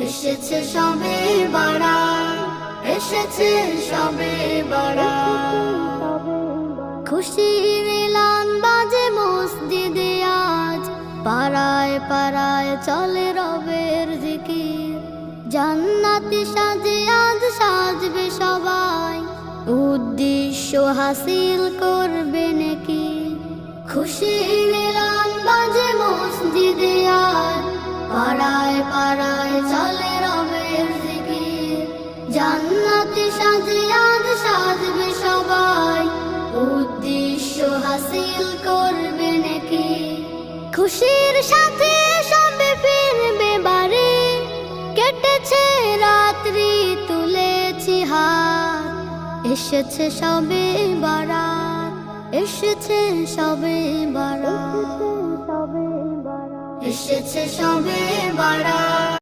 এসেছে সবে বারাত, এসেছে সবে বারাত। খুশির এলান বাজে মসজিদে আজ, পাড়ায় পাড়ায় চলে রবের জিকির। জান্নাতি সাজে আজ সাজবে সবাই, উদ্দেশ্য হাসিল করবে নাকি। খুশির এলান বাজে মসজিদে আজ, পাড়ায় পাড়ায় চলে রবের জিকির। জান্নাতি সাজে আজ সাজবে সবাই, উদ্দেশ্য হাসিল করবে নাকি। খুশির সাথে সবে ফিরবে বাড়ি, কেটেছে রাত্রি তুলেছি হাত। এসেছে সবে বারাত, এসেছে সবে বারাত, এসেছে সবে বারাত,